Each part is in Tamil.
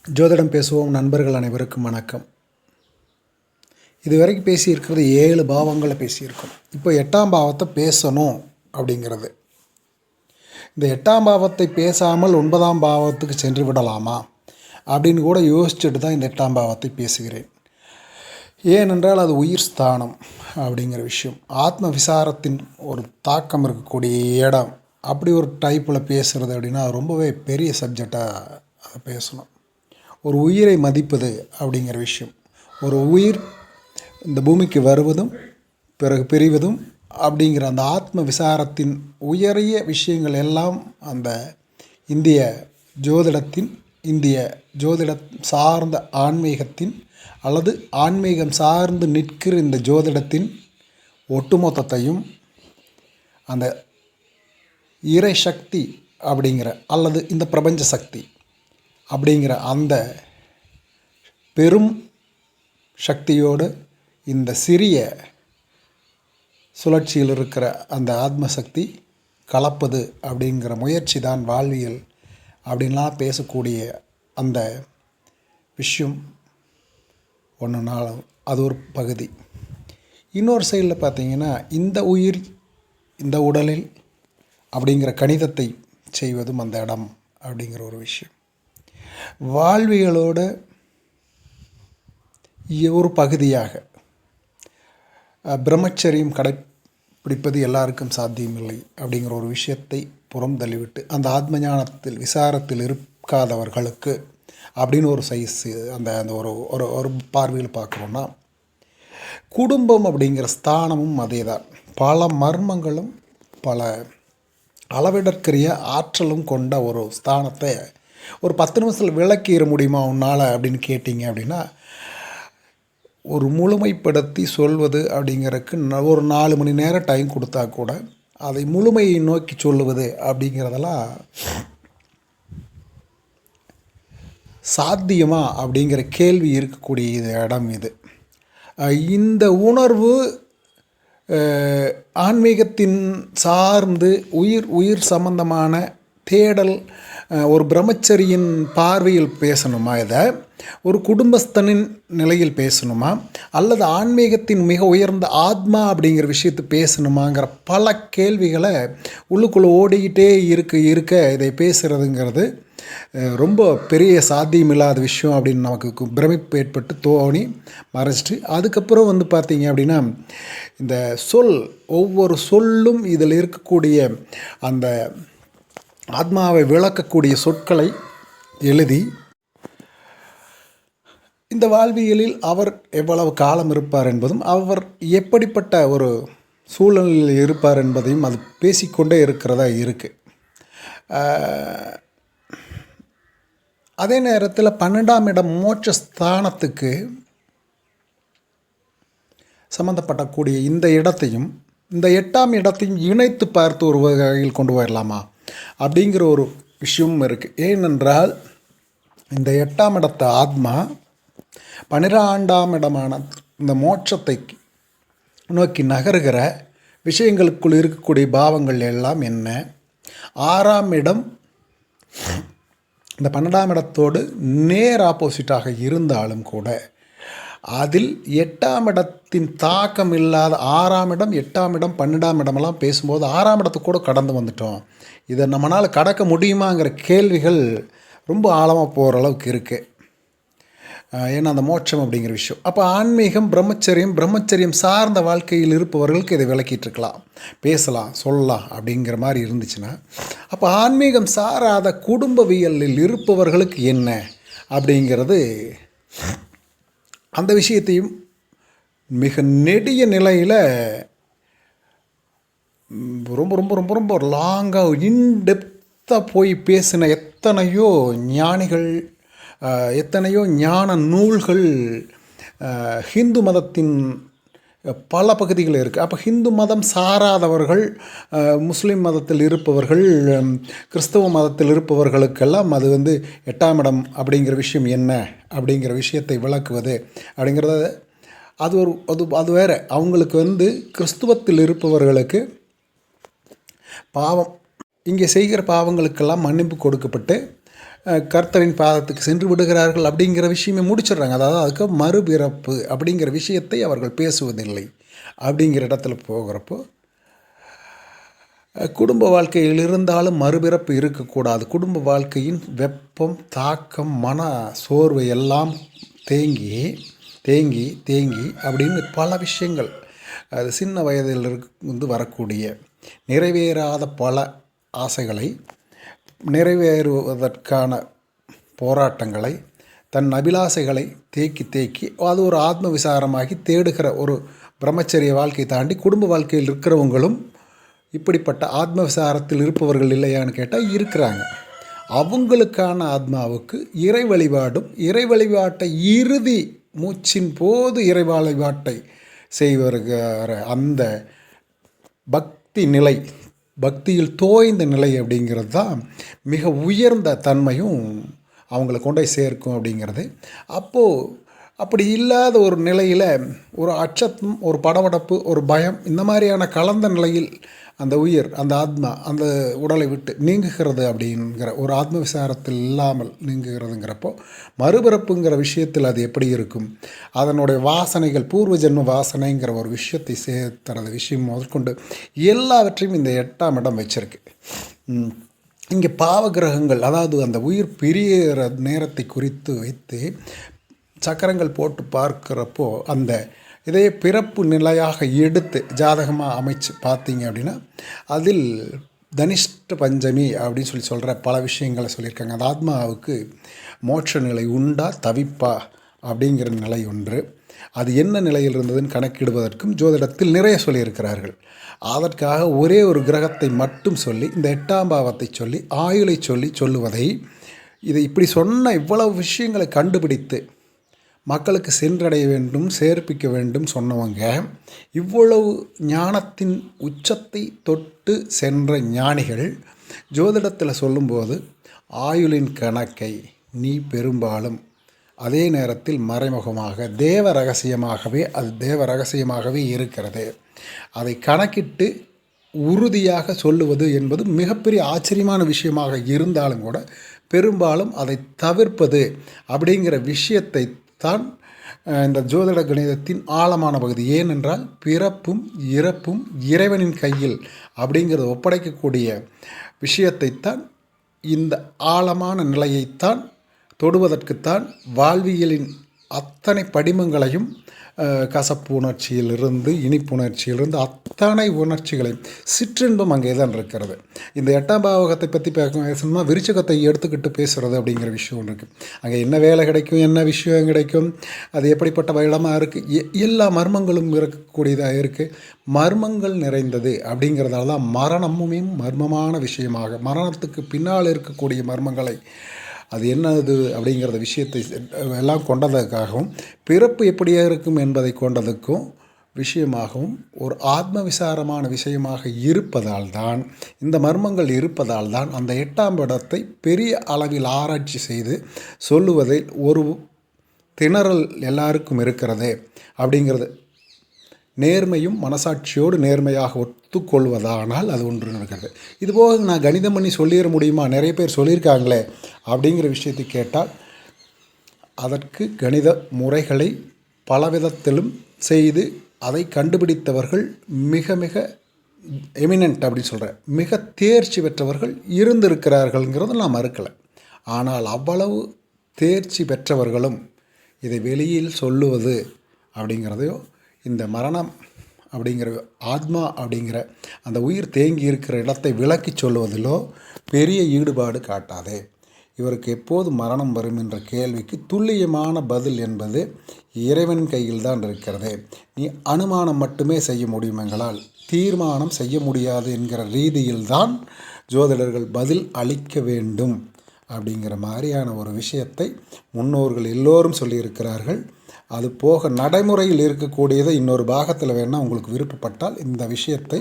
ஜோதிடம் பேசுவோம் நண்பர்கள் அனைவருக்கும் வணக்கம். இதுவரைக்கும் பேசியிருக்கிறது 7 பாவங்களை பேசியிருக்கோம். இப்போ 8ஆம் பாவத்தை பேசணும் அப்படிங்கிறது. இந்த 8ஆம் பாவத்தை பேசாமல் 9ஆம் பாவத்துக்கு சென்று விடலாமா அப்படின்னு கூட யோசிச்சுட்டு தான் இந்த 8ஆம் பாவத்தை பேசுகிறேன். ஏனென்றால் அது உயிர் ஸ்தானம் அப்படிங்கிற விஷயம், ஆத்ம விசாரத்தின் ஒரு தாக்கம் இருக்கக்கூடிய இடம். அப்படி ஒரு டைப்பில் பேசுகிறது அப்படின்னா ரொம்பவே பெரிய சப்ஜெக்டாக அதை பேசணும். ஒரு உயிரை மதிப்பது அப்படிங்கிற விஷயம், ஒரு உயிர் இந்த பூமிக்கு வருவதும் பிறகு பிரிவதும் அப்படிங்கிற அந்த ஆத்ம விசாரத்தின் உயரிய விஷயங்கள் எல்லாம் அந்த இந்திய ஜோதிட சார்ந்த ஆன்மீகத்தின் அல்லது ஆன்மீகம் சார்ந்து நிற்கிற இந்த ஜோதிடத்தின் ஒட்டுமொத்தத்தையும் அந்த இறை சக்தி அப்படிங்கிற அல்லது இந்த பிரபஞ்ச சக்தி அப்படிங்கிற அந்த பெரும் சக்தியோடு இந்த சிறிய சுழற்சியில் இருக்கிற அந்த ஆத்மசக்தி கலப்பது அப்படிங்கிற முயற்சி தான் வாழ்வியல் அப்படின்லாம் பேசக்கூடிய அந்த விஷயம் ஒன்றுனால அது ஒரு பகுதி. இன்னொரு சைடில் பார்த்திங்கன்னா இந்த உயிர் இந்த உடலில் அப்படிங்கிற கணிதத்தை செய்வதும் அந்த இடம் அப்படிங்கிற ஒரு விஷயம் வாழ்வியலோட ஒரு பகுதியாக. பிரம்மச்சரியம் கடைப்பிடிப்பது எல்லாருக்கும் சாத்தியமில்லை அப்படிங்கிற ஒரு விஷயத்தை புறம் தள்ளிவிட்டு அந்த ஆத்ம ஞானத்தில் விசாரத்தில் இருக்காதவர்களுக்கு அப்படின்னு ஒரு சைஸ் அந்த அந்த ஒரு ஒரு ஒரு பார்வையில் பார்க்குறோன்னா, குடும்பம் அப்படிங்கிற ஸ்தானமும் அதே தான். பல மர்மங்களும் பல அளவிடற்கரிய ஆற்றலும் கொண்ட ஒரு ஸ்தானத்தை ஒரு 10 நிமிஷத்தில் விளக்கிட முடியுமா உன்னால் அப்படின்னு கேட்டிங்க அப்படின்னா, ஒரு முழுமைப்படுத்தி சொல்வது அப்படிங்கிறதுக்கு ஒரு 4 மணி நேரம் டைம் கொடுத்தா கூட அதை முழுமையை நோக்கி சொல்லுவது அப்படிங்கிறதெல்லாம் சாத்தியமா அப்படிங்கிற கேள்வி இருக்கக்கூடிய இடம் இது. இந்த உணர்வு ஆன்மீகத்தின் சார்ந்து உயிர் சம்பந்தமான தேடல் ஒரு பிரம்மச்சரியின் பார்வையில் பேசணுமா, இதை ஒரு குடும்பஸ்தனின் நிலையில் பேசணுமா, அல்லது ஆன்மீகத்தின் மிக உயர்ந்த ஆத்மா அப்படிங்கிற விஷயத்தை பேசணுமாங்கிற பல கேள்விகளை உள்ளுக்குள்ளே ஓடிக்கிட்டே இருக்க இதை பேசுகிறதுங்கிறது ரொம்ப பெரிய சாத்தியமில்லாத விஷயம் அப்படின்னு நமக்கு பிரமிப்பு ஏற்பட்டு தோணி மறைச்சிட்டு அதுக்கப்புறம் பார்த்திங்க அப்படின்னா இந்த ஒவ்வொரு சொல்லும் இதில் இருக்கக்கூடிய அந்த ஆத்மாவை விளக்கக்கூடிய சொற்களை எழுதி இந்த வாழ்வியலில் அவர் எவ்வளவு காலம் இருப்பார் என்பதும் அவர் எப்படிப்பட்ட ஒரு சூழலில் இருப்பார் என்பதையும் அது பேசிக்கொண்டே இருக்கிறதா இருக்குது. அதே நேரத்தில் 12ஆம் இடம் மோட்சஸ்தானத்துக்கு சம்மந்தப்படக்கூடிய இந்த இடத்தையும் இந்த 8ஆம் இடத்தையும் இணைத்து பார்த்து ஒரு வகையில் கொண்டு வரலாமா அப்படிங்கிற ஒரு விஷயமும் இருக்குது. ஏனென்றால் இந்த 8ஆம் இடத்த ஆத்மா 12ஆம் இடமான இந்த மோட்சத்தை நோக்கி நகருகிற விஷயங்களுக்குள் இருக்கக்கூடிய பாவங்கள் எல்லாம் என்ன. 6ஆம் இடம் இந்த 12ஆம் இடத்தோடு நேர் ஆப்போசிட்டாக இருந்தாலும் கூட அதில் 8ஆம் இடத்தின் தாக்கம் இல்லாத 6ஆம் இடம் 8ஆம் இடம் 12ஆம் இடமெல்லாம் பேசும்போது 6ஆம் இடத்துக்கு கூட கடந்து வந்துட்டோம். இதை நம்மளால் கடக்க முடியுமாங்கிற கேள்விகள் ரொம்ப ஆழமாக போகிற அளவுக்கு இருக்குது. ஏன்னா அந்த மோட்சம் அப்படிங்கிற விஷயம். அப்போ ஆன்மீகம் பிரம்மச்சரியம் சார்ந்த வாழ்க்கையில் இருப்பவர்களுக்கு இதை விளக்கிட்டு இருக்கலாம், பேசலாம், சொல்லலாம் அப்படிங்கிற மாதிரி இருந்துச்சுன்னா, அப்போ ஆன்மீகம் சாராத குடும்பவியலில் இருப்பவர்களுக்கு என்ன அப்படிங்கிறது அந்த விஷயத்தையும் மிக நெடிய நிலையில் ரொம்ப ரொம்ப ரொம்ப ரொம்ப லாங்காக இன்டெப்த்தாக போய் பேசின எத்தனையோ ஞானிகள், எத்தனையோ ஞான நூல்கள் ஹிந்து மதத்தின் பல பகுதிகள் இருக்குது. அப்போ ஹிந்து மதம் சாராதவர்கள், முஸ்லீம் மதத்தில் இருப்பவர்கள், கிறிஸ்தவ மதத்தில் இருப்பவர்களுக்கெல்லாம் அது 8ஆம் இடம் அப்படிங்கிற விஷயம் என்ன அப்படிங்கிற விஷயத்தை விளக்குவது அப்படிங்கிறத அது வேறு. அவங்களுக்கு கிறிஸ்துவத்தில் இருப்பவர்களுக்கு பாவம் இங்கே செய்கிற பாவங்களுக்கெல்லாம் மன்னிப்பு கொடுக்கப்பட்டு கர்த்தரின் பாதத்துக்கு சென்று விடுகிறார்கள் அப்படிங்கிற விஷயமே முடிச்சிடுறாங்க. அதாவது அதுக்கு மறுபிறப்பு அப்படிங்கிற விஷயத்தை அவர்கள் பேசுவதில்லை. அப்படிங்கிற இடத்துல போகிறப்போ குடும்ப வாழ்க்கையில் இருந்தாலும் மறுபிறப்பு இருக்கக்கூடாது. குடும்ப வாழ்க்கையின் வெப்பம், தாக்கம், மன சோர்வு எல்லாம் தேங்கி தேங்கி தேங்கி அப்படின்னு பல விஷயங்கள், அது சின்ன வயதில் இருந்து வரக்கூடிய நிறைவேறாத பல ஆசைகளை நிறைவேறுவதற்கான போராட்டங்களை, தன் அபிலாசைகளை தேக்கி தேக்கி அது ஒரு ஆத்ம விசாரமாகி தேடுகிற ஒரு பிரம்மச்சரிய வாழ்க்கை தாண்டி குடும்ப வாழ்க்கையில் இருக்கிறவங்களும் இப்படிப்பட்ட ஆத்ம விசாரத்தில் இருப்பவர்கள் இல்லையான்னு கேட்டால் இருக்கிறாங்க. அவங்களுக்கான ஆத்மாவுக்கு இறை வழிபாடும், இறை வழிபாட்டை இறுதி மூச்சின் போது இறை வழிபாட்டை செய்வருகிற அந்த பக்தி நிலை, பக்தியில் தோய்ந்த நிலை அப்படிங்கிறது தான் மிக உயர்ந்த தன்மையும் அவங்கள கொண்டு சேர்க்கும் அப்படிங்கிறது. அப்போது அப்படி இல்லாத ஒரு நிலையில் ஒரு அச்சத்தும், ஒரு படபடப்பு, ஒரு பயம், இந்த மாதிரியான கலந்த நிலையில் அந்த உயிர், அந்த ஆத்மா அந்த உடலை விட்டு நீங்குகிறது அப்படிங்கிற ஒரு ஆத்ம விசாரத்தில் இல்லாமல் நீங்குகிறதுங்கிறப்போ மறுபிறப்புங்கிற விஷயத்தில் அது எப்படி இருக்கும், அதனுடைய வாசனைகள், பூர்வ ஜென்ம வாசனைங்கிற ஒரு விஷயத்தை சேர்த்துறது விஷயம் முதற்கொண்டு எல்லாவற்றையும் இந்த 8ஆம் இடம் வச்சிருக்கு. இங்கே பாவகிரகங்கள், அதாவது அந்த உயிர் பிரிகிற நேரத்தை குறித்து வைத்து சக்கரங்கள் போட்டு பார்க்குறப்போ அந்த இதையே பிறப்பு நிலையாக எடுத்து ஜாதகமாக அமைச்சு பார்த்தீங்க அப்படின்னா அதில் தனிஷ்ட பஞ்சமி அப்படின்னு சொல்கிற பல விஷயங்களை சொல்லியிருக்காங்க. அந்த ஆத்மாவுக்கு மோட்ச நிலை உண்டா தவிப்பா அப்படிங்கிற நிலை ஒன்று. அது என்ன நிலையில் இருந்ததுன்னு கணக்கிடுவதற்கும் ஜோதிடத்தில் நிறைய சொல்லியிருக்கிறார்கள். அதற்காக ஒரே ஒரு கிரகத்தை மட்டும் சொல்லி, இந்த 8ஆம் பாவத்தை சொல்லி, ஆயுளை சொல்லுவதை, இதை இப்படி சொன்ன இவ்வளவு விஷயங்களை கண்டுபிடித்து மக்களுக்கு சென்றடைய வேண்டும், சேர்ப்பிக்க வேண்டும் சொன்னவங்க இவ்வளவு ஞானத்தின் உச்சத்தை தொட்டு சென்ற ஞானிகள் ஜோதிடத்தில் சொல்லும்போது ஆயுளின் கணக்கை நீ பெரும்பாலும் அதே நேரத்தில் மறைமுகமாக தேவ ரகசியமாகவே இருக்கிறது. அதை கணக்கிட்டு உறுதியாக சொல்லுவது என்பது மிகப்பெரிய ஆச்சரியமான விஷயமாக இருந்தாலும் கூட பெரும்பாலும் அதை தவிர்ப்பது அப்படிங்கிற விஷயத்தை தான் இந்த ஜோதிட கணிதத்தின் ஆழமான பகுதி. ஏனென்றால் பிறப்பும் இறப்பும் இறைவனின் கையில் அப்படிங்கிறத ஒப்படைக்கக்கூடிய விஷயத்தைத்தான், இந்த ஆழமான நிலையைத்தான் தொடுவதற்குத்தான் வாழ்வியலின் அத்தனை படிமங்களையும், கசப்பு உணர்ச்சியிலிருந்து இனிப்பு உணர்ச்சியிலிருந்து அத்தனை உணர்ச்சிகளையும், சிற்றின்பம் அங்கே தான் இருக்கிறது. இந்த 8ஆம் பாவகத்தை பற்றி பேசணும்னா விருச்சகத்தை எடுத்துக்கிட்டு பேசுகிறது அப்படிங்கிற விஷயம் ஒன்று இருக்குது. அங்கே என்ன வேலை கிடைக்கும், என்ன விஷயம் கிடைக்கும், அது எப்படிப்பட்ட இடமாக இருக்குது, எல்லா மர்மங்களும் இருக்கக்கூடியதாக இருக்குது. மர்மங்கள் நிறைந்தது அப்படிங்கிறதால தான் மரணமுமே மர்மமான விஷயமாக, மரணத்துக்கு பின்னால் இருக்கக்கூடிய மர்மங்களை, அது என்னது அப்படிங்கிறத விஷயத்தை எல்லாம் கொண்டதுக்காகவும், பிறப்பு எப்படியாக இருக்கும் என்பதை கொண்டதுக்கும் விஷயமாகவும் ஒரு ஆத்ம விசாரமான விஷயமாக இருப்பதால் தான், இந்த மர்மங்கள் இருப்பதால் தான் அந்த 8ஆம் இடத்தை பெரிய அளவில் ஆராய்ச்சி செய்து சொல்லுவதில் ஒரு திணறல் எல்லாருக்கும் இருக்கிறது அப்படிங்கிறது. நேர்மையும் மனசாட்சியோடு நேர்மையாக ஒத்துக்கொள்வதானால் அது ஒன்று இருக்கிறது. இதுபோக நான் கணிதம் பண்ணி சொல்லிட முடியுமா, நிறைய பேர் சொல்லியிருக்காங்களே அப்படிங்கிற விஷயத்தை கேட்டால், அதற்கு கணித முறைகளை பலவிதத்திலும் செய்து அதை கண்டுபிடித்தவர்கள் மிக மிக எமினன்ட் அப்படின்னு சொல்கிறேன், மிக தேர்ச்சி பெற்றவர்கள் இருந்திருக்கிறார்கள்ங்கிறத நான் மறுக்கலை. ஆனால் அவ்வளவு தேர்ச்சி பெற்றவர்களும் இதை வெளியில் சொல்லுவது அப்படிங்கிறதையோ, இந்த மரணம் அப்படிங்கிற ஆத்மா அப்படிங்கிற அந்த உயிர் தேங்கி இருக்கிற இடத்தை விளக்கி சொல்லுவதிலோ பெரிய ஈடுபாடு காட்டாதே. இவருக்கு எப்போது மரணம் வரும் என்ற கேள்விக்கு துல்லியமான பதில் என்பது இறைவன் கையில் தான் இருக்கிறது. நீ அனுமானம் மட்டுமே செய்ய முடியுமெங்களால் தீர்மானம் செய்ய முடியாது என்கிற ரீதியில்தான் ஜோதிடர்கள் பதில் அளிக்க வேண்டும் அப்படிங்கிற மாதிரியான ஒரு விஷயத்தை முன்னோர்கள் எல்லோரும் சொல்லியிருக்கிறார்கள். அது போக நடைமுறையில் இருக்கக்கூடியதை இன்னொரு பாகத்தில் வேணால் உங்களுக்கு விருப்பப்பட்டால் இந்த விஷயத்தை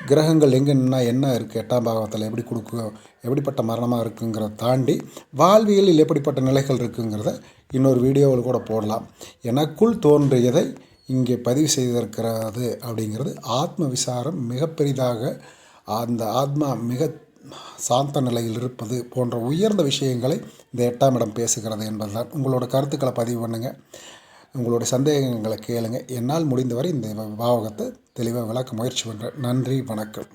கிரகங்கள் எங்கே நின்னா என்ன இருக்குது, 8ஆம் பாகத்தில் எப்படி கொடுக்கும், எப்படிப்பட்ட மரணமாக இருக்குங்கிறத தாண்டி வாழ்வியலில் எப்படிப்பட்ட நிலைகள் இருக்குங்கிறத இன்னொரு வீடியோவில் கூட போடலாம். எனக்குள் தோன்றியதை இங்கே பதிவு செய்திருக்கிறது அப்படிங்கிறது ஆத்ம விசாரம் மிக பெரிதாக, அந்த ஆத்மா மிக சாந்த நிலையில் இருப்பது போன்ற உயர்ந்த விஷயங்களை இந்த 8ஆம் இடம் பேசுகிறது என்பதுதான். உங்களோட கருத்துக்களை பதிவு பண்ணுங்கள், உங்களுடைய சந்தேகங்களை கேளுங்க. என்னால் முடிந்தவரை இந்த பாவகத்தை தெளிவாக விளக்க முயற்சி பண்ணுறேன். நன்றி, வணக்கம்.